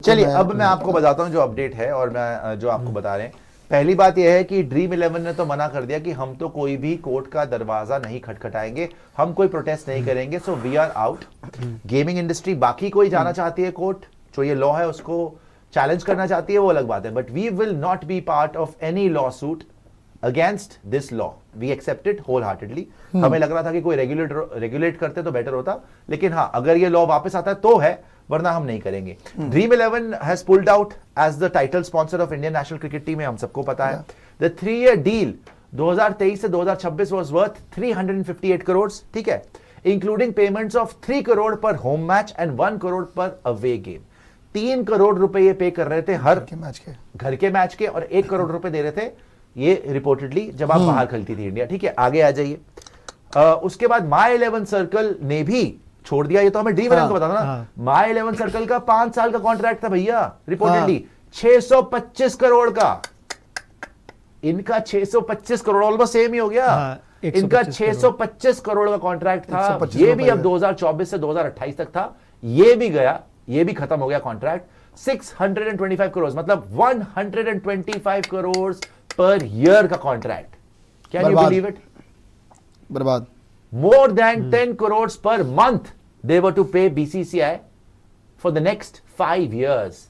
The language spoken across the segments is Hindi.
चलिए अब मैं आपको बताता हूं जो अपडेट है और मैं जो आपको बता रहे हैं। पहली बात यह है कि ड्रीम 11 ने तो मना कर दिया कि हम तो कोई भी कोर्ट का दरवाजा नहीं खटखटाएंगे, हम कोई प्रोटेस्ट नहीं करेंगे, so we are out. Gaming industry बाकी कोई जाना चाहती है कोर्ट, जो ये लॉ है उसको चैलेंज करना चाहती है, वो अलग बात है, but we will not be part of any lawsuit against this law. We accept it wholeheartedly. हमें लग रहा था कि कोई रेगुलेट करते तो बेटर होता, लेकिन हाँ अगर ये लॉ वापस आता है तो है, वरना हम नहीं करेंगे। Dream 11 has pulled out as the title sponsor of Indian national cricket team, हम सबको पता है। द 3-year डील 2023 से 2026 वाज वर्थ 358 करोड़, ठीक है, इंक्लूडिंग पेमेंट्स ऑफ 3 करोड़ पर होम मैच एंड 1 करोड़ पर अवे गेम। 3 करोड़ रुपए ये पे कर रहे थे हर घर के मैच के और 1 करोड़ रुपए दे रहे थे ये रिपोर्टेडली जब आप बाहर खेलती थी इंडिया, ठीक है। आगे आ जाइए। उसके बाद माई 11 सर्कल ने भी छोड़ दिया, ये तो हमें ड्रीम 11 को बताना ना। माई 11 सर्कल का 5 साल का कॉन्ट्रैक्ट था भैया, रिपोर्टेडली 625 करोड़ का। इनका 625 करोड़ ऑलमोस्ट सेम ही हो गया। इनका 625 करोड़ का कॉन्ट्रैक्ट था, ये भी अब 2024 से 2028 तक था, ये भी गया, ये भी खत्म हो गया कॉन्ट्रैक्ट। 625 करोड़ मतलब 125 करोड़ पर ईयर का contract. Can you believe it? बर्बाद। More than 10 crores per month they were to pay BCCI for the next 5 years.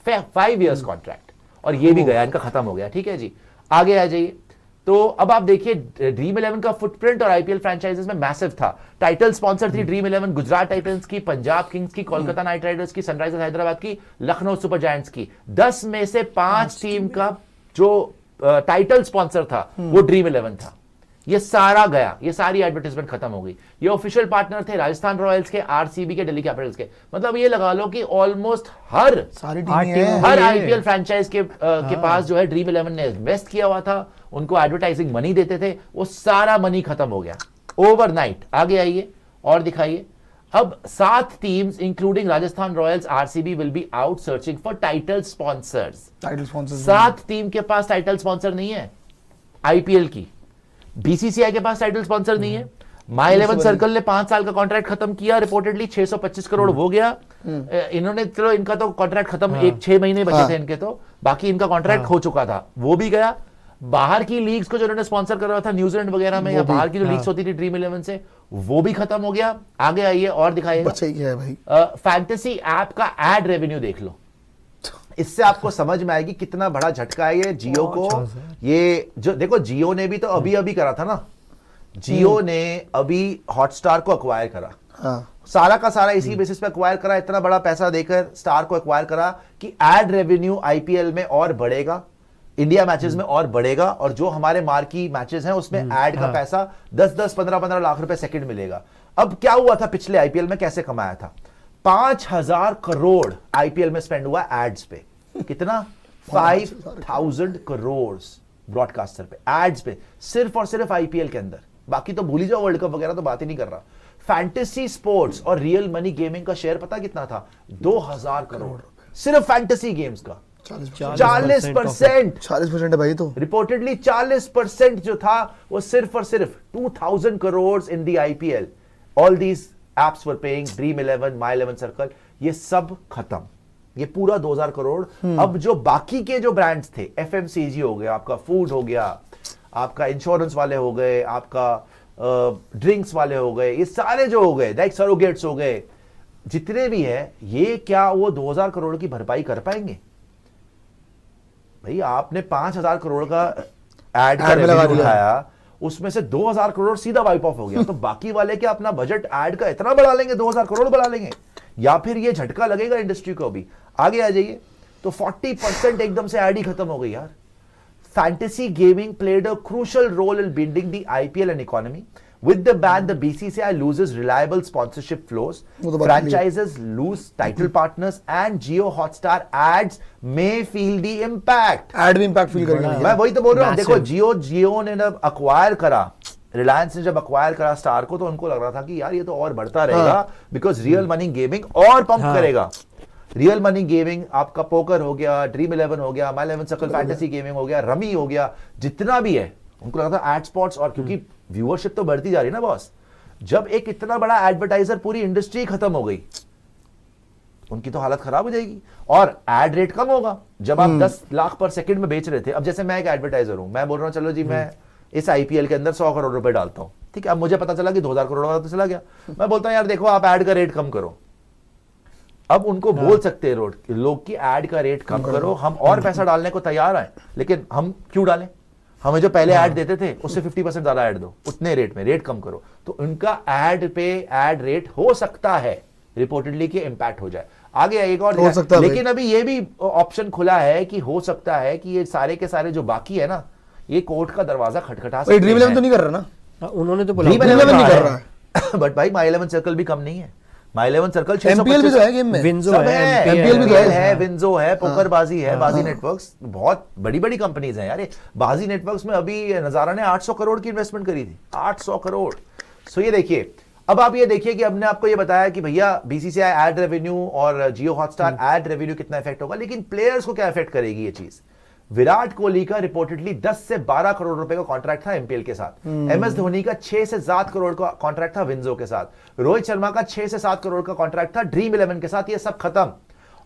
5 years contract. और ये भी गया, इनका खत्म हो गया, ठीक है जी। आगे आ जाइए। तो अब आप देखिए ड्रीम 11 का फुटप्रिंट और आईपीएल फ्रेंचाइजेस में मैसिव था। टाइटल स्पॉन्सर थी ड्रीम 11 गुजरात टाइटंस की, पंजाब किंग्स की, कोलकाता नाइट राइडर्स की, सनराइजर्स हैदराबाद की, लखनऊ सुपर जायंट्स की। 10 में से 5 टीम का जो टाइटल स्पॉन्सर था वो ड्रीम 11 था। ये सारा गया, ये सारी एडवर्टाइजमेंट खत्म हो गई। ये ऑफिशियल पार्टनर थे राजस्थान रॉयल्स के, आरसीबी के, दिल्ली कैपिटल्स के। मतलब ये लगा लो कि ऑलमोस्ट हर आईपीएल फ्रेंचाइज के पास जो है ड्रीम 11 ने इन्वेस्ट किया हुआ था, उनको एडवर्टाइजिंग मनी देते थे, वो सारा मनी खत्म हो गया ओवरनाइट। आगे आइए और दिखाइए। अब 7 teams including Rajasthan Royals, RCB will be out searching for title sponsors. 7 team के पास टाइटल स्पॉन्सर नहीं है आईपीएल की। बीसीसीआई के पास टाइटल स्पॉन्सर नहीं है। माई 11 सर्कल ने 5 साल का कॉन्ट्रैक्ट खत्म किया, रिपोर्टेडली 625 करोड़ हो गया। इन्होंने चलो इनका तो कॉन्ट्रैक्ट खत्म, 6 महीने बचे थे इनके, तो बाकी इनका कॉन्ट्रैक्ट हो चुका था, वो भी गया। बाहर की लीग्स को जो उन्होंने स्पॉन्सर कर रहा था न्यूजीलैंड वगैरह में, या बाहर की जो लीग्स होती थी ड्रीम 11 से, वो भी खत्म हो गया। आगे आइए और दिखाइएगा। फैंटेसी ऐप का एड रेवेन्यू देख लो, इससे आपको समझ में आएगी कितना बड़ा झटका है ये जियो को। ये जो देखो, जियो ने भी तो अभी करा था ना, जियो ने अभी हॉटस्टार को अक्वायर करा, सारा का सारा इसी बेसिस पे अक्वायर करा, इतना बड़ा पैसा देकर स्टार को अक्वायर करा कि एड रेवेन्यू आईपीएल में और बढ़ेगा, इंडिया मैचेस में और बढ़ेगा, और जो हमारे मार्की मैचेस हैं उसमें एड का पैसा 10-10, 15-15 लाख रुपए सेकंड मिलेगा। अब क्या हुआ था पिछले आईपीएल में, कैसे कमाया था? 5000 करोड़ आईपीएल में स्पेंड हुआ एड्स पे। कितना? 5000 करोड़ ब्रॉडकास्टर पे, एड्स पे, सिर्फ और सिर्फ आईपीएल के अंदर। बाकी तो भूल ही जाओ, वर्ल्ड कप वगैरह तो बात ही नहीं कर रहा। फैंटेसी स्पोर्ट्स और रियल मनी गेमिंग का शेयर पता कितना था? 2000 करोड़ सिर्फ फैंटेसी गेम्स का। 40% है भाई। तो रिपोर्टेडली 40% जो था वो सिर्फ और सिर्फ 2000 crore in the IPL. All these apps were paying, dream 11, my 11 circle, ये सब खत्म, ये पूरा 2000 करोड़। अब जो बाकी के जो ब्रांड्स थे, एफएमसीजी हो गया, आपका फूड हो गया, आपका इंश्योरेंस वाले हो गए, आपका ड्रिंक्स वाले हो गए, ये सारे जो हो गए, लाइक सरोगेट्स हो गए, जितने भी है, ये क्या वो 2000 करोड़ की भरपाई कर पाएंगे? भाई आपने 5000 करोड़ का एड का रेवेन्यू उठाया, उसमें से 2000 करोड़ सीधा वाइप ऑफ हो गया। तो बाकी वाले क्या अपना बजट ऐड का इतना बढ़ा लेंगे, 2000 करोड़ बढ़ा लेंगे, या फिर ये झटका लगेगा इंडस्ट्री को भी? आगे आ जाइए। तो 40% एकदम से ऐड ही खत्म हो गई यार। Fantasy gaming played a crucial role in building the IPL and economy. With the ban, the BCCI loses reliable sponsorship flows. Franchises lose title partners, and Jio Hotstar ads may feel the impact. Ad भी impact feel करेगा। मैं वही तो बोल रहा हूँ। देखो जियो ने जब अक्वायर करा, रिलायंस ने जब अक्वायर करा स्टार को, तो उनको लग रहा था कि यार ये तो और बढ़ता रहेगा, बिकॉज रियल मनी गेमिंग और पंप करेगा। रियल मनी गेमिंग, आपका पोकर हो गया, ड्रीम 11 हो गया, माई 11 सर्कल फैंटेसी गेमिंग हो गया, रमी हो गया, जितना भी है, उनको लगा था एड स्पॉट्स, और क्योंकि व्यूअरशिप तो बढ़ती जा रही है ना बॉस, जब एक इतना बड़ा एडवर्टाइजर, पूरी इंडस्ट्री खत्म हो गई, उनकी तो हालत खराब हो जाएगी और एड रेट कम होगा। जब आप 10 लाख पर सेकंड में बेच रहे थे, अब जैसे मैं एक एडवर्टाइजर हूं, मैं बोल रहा हूं चलो जी मैं इस आईपीएल के अंदर 100 करोड़ रुपए डालता हूं, ठीक है। अब मुझे पता चला कि 2000 करोड़ वाला तो चला गया, मैं बोलता हूं यार देखो आप एड का रेट कम करो। अब उनको बोल सकते हैं लोग की एड का रेट कम करो, हम और पैसा डालने को तैयार हैं, लेकिन हम क्यों डालें? हमें जो पहले ऐड देते थे उससे 50% ज्यादा ऐड दो, उतने रेट में रेट कम करो, तो उनका ऐड पे ऐड रेट हो सकता है रिपोर्टेडली कि इंपैक्ट हो जाए। आगे एक और हो सकता है, लेकिन अभी ये भी ऑप्शन खुला है कि हो सकता है कि ये सारे के सारे जो बाकी है ना, ये कोर्ट का दरवाजा खटखटा सकते हैं। ड्रीम 11 तो नहीं कर रहा ना, उन्होंने तो बोला Dream 11 नहीं कर रहा है। बट भाई माई 11 सर्कल भी कम नहीं है। माई 11 सर्कल एमपीएल भी तो है गेम में, विंजो सब है, है, MPL भी तो है, विंजो है, पोकरबाजी है, बाजी नेटवर्क्स, बहुत बड़ी बड़ी कंपनीज हैं यार। ये बाजी नेटवर्क्स में अभी नजारा ने 800 करोड़ की इन्वेस्टमेंट करी थी, 800 करोड़। सो ये देखिए, अब आप ये देखिए कि हमने आपको ये बताया कि भैया बीसीसीआई एड रेवेन्यू और जियो हॉटस्टार एड रेवेन्यू कितना इफेक्ट होगा, लेकिन प्लेयर्स को क्या इफेक्ट करेगी ये चीज? विराट कोहली का रिपोर्टेडली 10 से 12 करोड़ रुपए का कॉन्ट्रैक्ट था एमपीएल के साथ। एमएस धोनी का 6 से 7 करोड़ का कॉन्ट्रैक्ट था विंजो के साथ। रोहित शर्मा का 6 से 7 करोड़ का कॉन्ट्रैक्ट था ड्रीम 11 के साथ। ये सब खत्म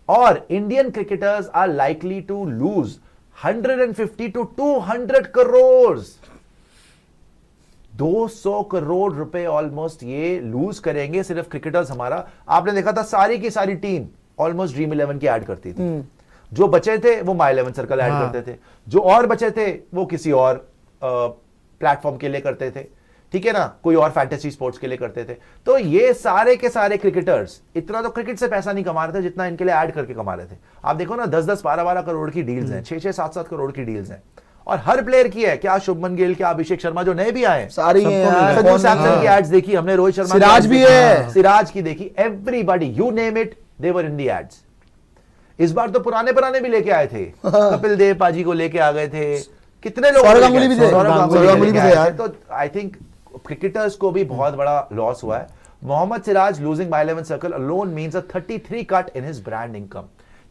और Indian cricketers are likely to lose 150 to 200 crore, 200 crore रुपए ऑलमोस्ट ये लूज करेंगे सिर्फ क्रिकेटर्स। हमारा आपने देखा था सारी की सारी टीम ऑलमोस्ट ड्रीम 11 की ऐड करती थी, जो बचे थे वो माई 11 सर्कल ऐड करते थे, जो और बचे थे वो किसी और प्लेटफॉर्म के लिए करते थे, ठीक है ना, कोई और फैंटेसी स्पोर्ट्स के लिए करते थे। तो ये सारे के सारे क्रिकेटर्स इतना तो क्रिकेट से पैसा नहीं कमा रहे थे जितना इनके लिए ऐड करके कमा रहे थे। आप देखो ना 10-10, 12-12 करोड़ की डील्स हैं, 6-6, 7-7 करोड़ की डील्स हैं और हर प्लेयर की है। क्या शुभमन गिल, क्या अभिषेक शर्मा जो नए भी आए, सारी हैं यार। संजू सैमसन की एड्स देखी हमने, रोहित शर्मा सिराज भी है, सिराज की देखी, everybody you name it they were in the ads. इस बार तो पुराने भी लेके आए थे, कपिल देव पाजी को लेके आ गए थे, कितने लोग, सौरव गांगुली भी थे, सौरव गांगुली भी थे यार। तो आई थिंक क्रिकेटर्स को भी बहुत बड़ा लॉस हुआ है। Mohammed Siraj losing my 11 circle alone means a 33 cut in his brand income.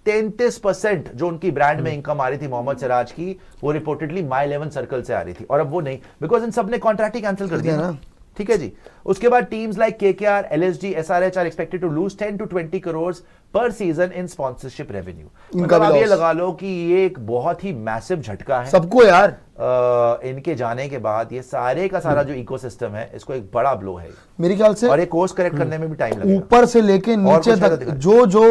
33% जो उनकी ब्रांड में इनकम आ रही थी मोहम्मद सिराज की, वो रिपोर्टेडली माई 11 सर्कल से आ रही थी और अब वो नहीं, बिकॉज इन सब ने कॉन्ट्रैक्ट ही कैंसिल कर दिया ना, ठीक है जी। उसके बाद teams like KKR, LSG, SRH are expected to lose 10 to 20 crore per season in sponsorship revenue. मतलब आप ये लगा लो कि ये एक बहुत ही मैसिव झटका है सबको यार। इनके जाने के बाद ये सारे का सारा जो इकोसिस्टम है, इसको एक बड़ा ब्लो है मेरे ख्याल से, और ये कोर्स करेक्ट करने में भी टाइम लगेगा। ऊपर से लेके नीचे तक जो जो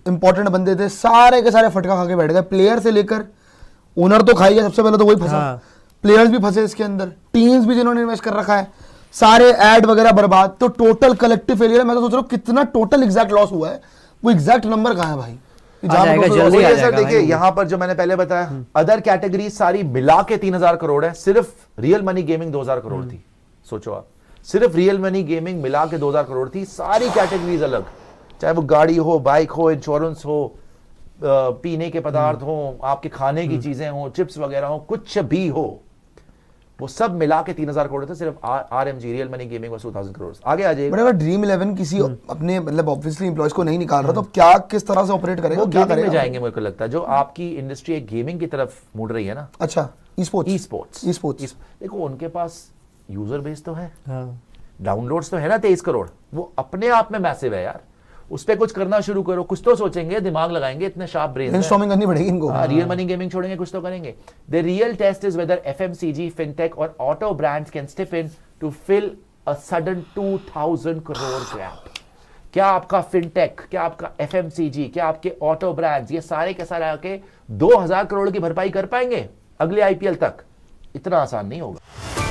इंपॉर्टेंट बंदे थे सारे के सारे फटका खा के बैठ गए। प्लेयर से लेकर ओनर तो खाई है, सबसे पहले तो वही फंसा, प्लेयर्स भी फंसे इसके अंदर, टीम्स भी जिन्होंने इन्वेस्ट कर रखा है, सारे ऐड वगैरह बर्बाद। तो टोटल कलेक्टिव फेलियर है। मैं तो सोच रहा हूँ कितना टोटल एग्जैक्ट लॉस हुआ है, वो एग्जैक्ट नंबर कहाँ है भाई? सर देखिए यहाँ पर जो मैंने पहले बताया, अदर कैटेगरी सारी मिला के 3000 करोड़ है, सिर्फ रियल मनी गेमिंग 2000 करोड़ थी। सोचो आप, सिर्फ रियल मनी गेमिंग मिला के 2000 करोड़ थी, सारी कैटेगरीज अलग, चाहे वो गाड़ी हो, बाइक हो, इंश्योरेंस हो, पीने के पदार्थ हो, आपके खाने की चीजें हो, चिप्स वगैरह हो, कुछ भी हो, वो सब मिला के 3000 करोड़ थे सिर्फ RMG real money gaming was 2000 crore. आगे आ जाइए। बट अगर ड्रीम 11 किसी अपने मतलब ऑब्वियसली एम्प्लॉयज को नहीं निकाल रहा तो क्या किस तरह से ऑपरेट करेगा, वो क्या गेमिंग में करेगा? जाएंगे मुझे लगता है, जो आपकी इंडस्ट्री एक गेमिंग की तरफ मुड़ रही है ना। अच्छा, ई स्पोर्ट्स देखो उनके पास यूजर बेस तो है, डाउनलोड्स तो है ना 23 करोड़, वो अपने आप में मैसिव है यार। उस पर कुछ करना शुरू करो, कुछ तो सोचेंगे, दिमाग लगाएंगे, इतने शार्प ब्रेन, ब्रेनस्टॉर्मिंग करनी पड़ेगी इनको। रियल मनी गेमिंग छोड़ेंगे, कुछ तो करेंगे। The real test is whether FMCG, fintech और auto brands can step in to fill a sudden 2000 crore gap. क्या आपका फिनटेक, क्या आपका एफएमसीजी, क्या आपके ऑटो ब्रांड्स, ये सारे के सारे आके 2000 करोड़ की भरपाई कर पाएंगे अगले आईपीएल तक? इतना आसान नहीं होगा।